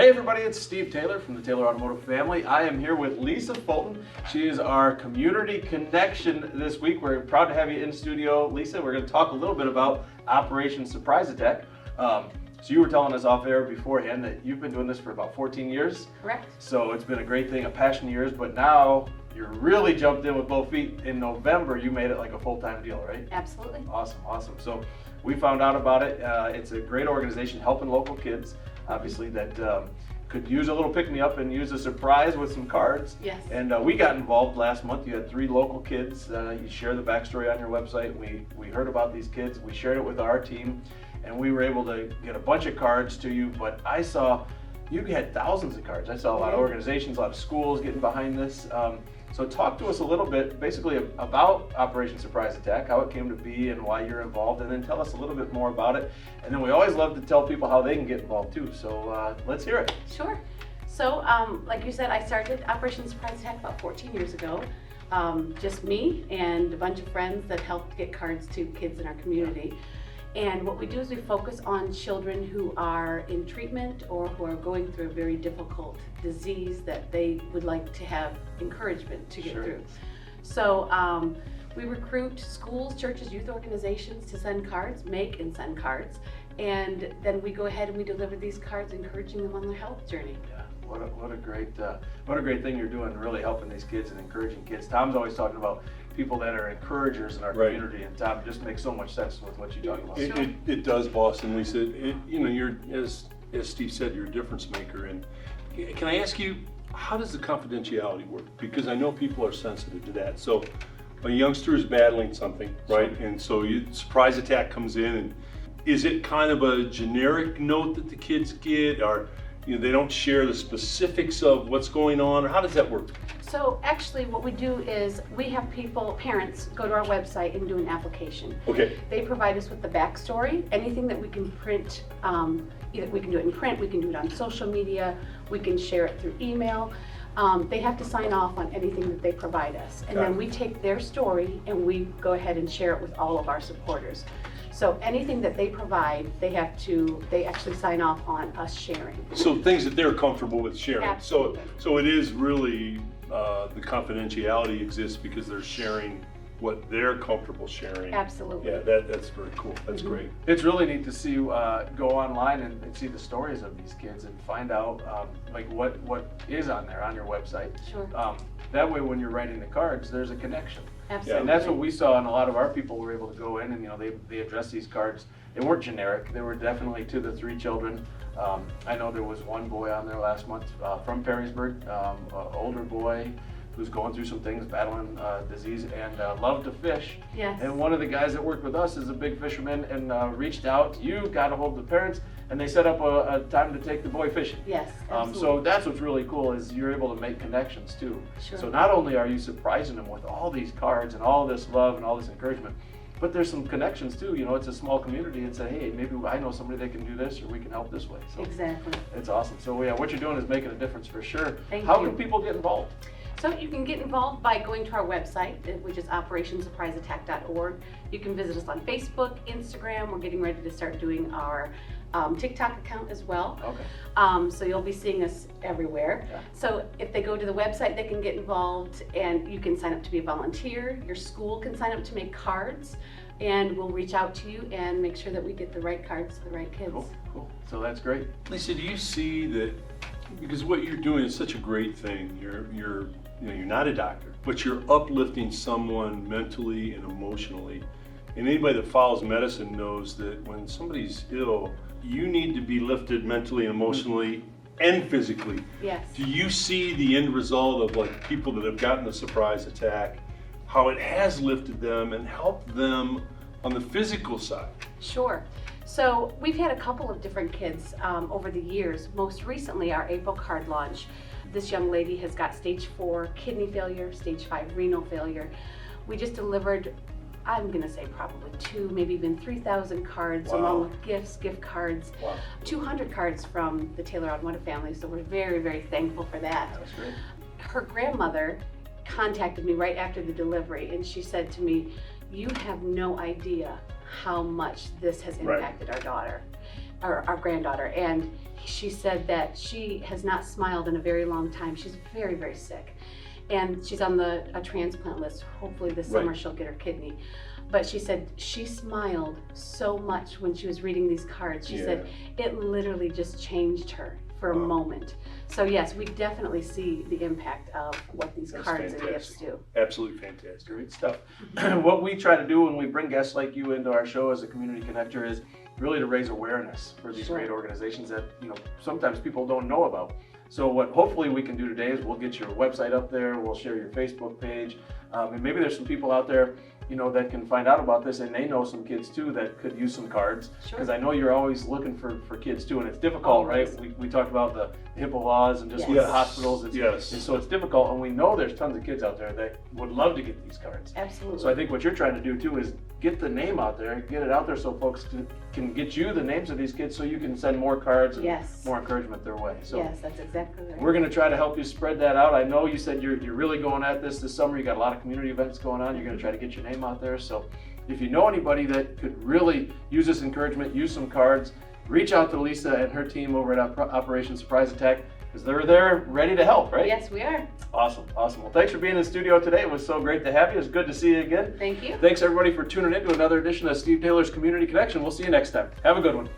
Hey everybody, it's Steve Taylor from the Taylor Automotive family. I am here with Lisa Fulton. She is our community connection this week. We're proud to have you in studio. Lisa, we're going to talk a little bit about Operation Surprise Attack. So you were telling us off air beforehand that you've been doing this for about 14 years. Correct. So it's been a great thing, a passion of yours, but now you're really jumped in with both feet. In November, you made it like a full-time deal, right? Absolutely. Awesome. So we found out about it. It's a great organization helping local kids, obviously, that could use a little pick-me-up and use a surprise with some cards. Yes. And we got involved last month. You had 3 local kids. You share the backstory on your website. We heard about these kids. We shared it with our team, and we were able to get a bunch of cards to you. But I saw you had thousands of cards. I saw a lot of organizations, a lot of schools getting behind this. So talk to us a little bit, basically, about Operation Surprise Attack, how it came to be and why you're involved, and then tell us a little bit more about it. And then we always love to tell people how they can get involved too. So let's hear it. Sure. So like you said, I started Operation Surprise Attack about 14 years ago. Just me and a bunch of friends that helped get cards to kids in our community. And what we do is we focus on children who are in treatment or who are going through a very difficult disease that they would like to have encouragement to get through. So we recruit schools, churches, youth organizations to send cards, make and send cards. And then we go ahead and we deliver these cards, encouraging them on their health journey. Yeah, what a great thing you're doing, really helping these kids and encouraging kids. Tom's always talking about people that are encouragers in our community, and Tom, just makes so much sense with what you're talking about. It does, boss, and Lisa. You're as Steve said, you're a difference maker. And can I ask you, how does the confidentiality work? Because I know people are sensitive to that. So a youngster is battling something, right? And so surprise attack comes in, and is it kind of a generic note that the kids get, or they don't share the specifics of what's going on, or how does that work? So actually what we do is we have parents go to our website and do an application. Okay. They provide us with the backstory, anything that we can print, either we can do it in print, we can do it on social media, we can share it through email. They have to sign off on anything that they provide us. And then we take their story and we go ahead and share it with all of our supporters. So anything that they provide, they actually sign off on us sharing. So things that they're comfortable with sharing. Absolutely. So it is really, the confidentiality exists because they're sharing what they're comfortable sharing. Absolutely. Yeah, that's very cool. That's great. It's really neat to see you go online and see the stories of these kids and find out like what is on there on your website. Sure. That way, when you're writing the cards, there's a connection. Absolutely. And that's what we saw, and a lot of our people were able to go in and they addressed these cards. They weren't generic. They were definitely to the 3 children. I know there was one boy on there last month from Perrysburg, an older boy who's going through some things, battling disease, and loved to fish. Yes. And one of the guys that worked with us is a big fisherman and reached out to you, got a hold of the parents, and they set up a time to take the boy fishing. Yes, absolutely. So that's what's really cool, is you're able to make connections too. Sure. So not only are you surprising them with all these cards and all this love and all this encouragement, but there's some connections too. It's a small community, and say, hey, maybe I know somebody that can do this, or we can help this way. So Exactly. it's awesome. So yeah, what you're doing is making a difference for sure. Thank How you. can people get involved? So you can get involved by going to our website, which is operationsurpriseattack.org. You can visit us on Facebook, Instagram. We're getting ready to start doing our TikTok account as well. Okay. So you'll be seeing us everywhere. Yeah. So if they go to the website, they can get involved, and you can sign up to be a volunteer. Your school can sign up to make cards, and we'll reach out to you and make sure that we get the right cards to the right kids. Cool. So that's great. Lisa, do you see that, because what you're doing is such a great thing, you're not a doctor, but you're uplifting someone mentally and emotionally. And anybody that follows medicine knows that when somebody's ill, you need to be lifted mentally and emotionally and physically. Yes. Do you see the end result of like people that have gotten the surprise attack, how it has lifted them and helped them on the physical side? Sure. So we've had a couple of different kids over the years. Most recently, our April card launch, this young lady has got stage 4 kidney failure, stage 5 renal failure. We just delivered, I'm going to say probably 2, maybe even 3,000 cards, along with gifts, gift cards, 200 cards from the Taylor Automotive family. So we're very, very thankful for that. That's great. Her grandmother contacted me right after the delivery, and she said to me, "You have no idea how much this has impacted our daughter." our granddaughter, and she said that she has not smiled in a very long time. She's very, very sick, and she's on a transplant list. Hopefully this summer Right. she'll get her kidney. But she said she smiled so much when she was reading these cards. She said it literally just changed her for a moment. So yes, we definitely see the impact of what these That's cards and fantastic. gifts do. Absolutely fantastic. Great stuff. What we try to do when we bring guests like you into our show as a community connector is really to raise awareness for these Sure. great organizations that, you know, sometimes people don't know about. So what hopefully we can do today is we'll get your website up there, we'll share your Facebook page, and maybe there's some people out there, you know, that can find out about this, and they know some kids too that could use some cards. Sure. Because I know you're always looking for kids too, and it's difficult, Always. right? We talked about the HIPAA laws and just with Yes. the hospitals, and Yes. so it's difficult, and we know there's tons of kids out there that would love to get these cards. Absolutely. So I think what you're trying to do too is get the name out there, get it out there so folks can get you the names of these kids so you can send more cards and Yes. more encouragement their way. So Yes, that's exactly right. we're going to try to help you spread that out. I know you said you're really going at this summer. You got a lot of community events going on. You're going to try to get your name out there. So if you know anybody that could really use this encouragement, use some cards, reach out to Lisa and her team over at Operation Surprise Attack, because they're there ready to help, right? Yes, we are. Awesome. Well, thanks for being in the studio today. It was so great to have you. It's good to see you again. Thank you. Thanks everybody for tuning in to another edition of Steve Taylor's Community Connection. We'll see you next time. Have a good one.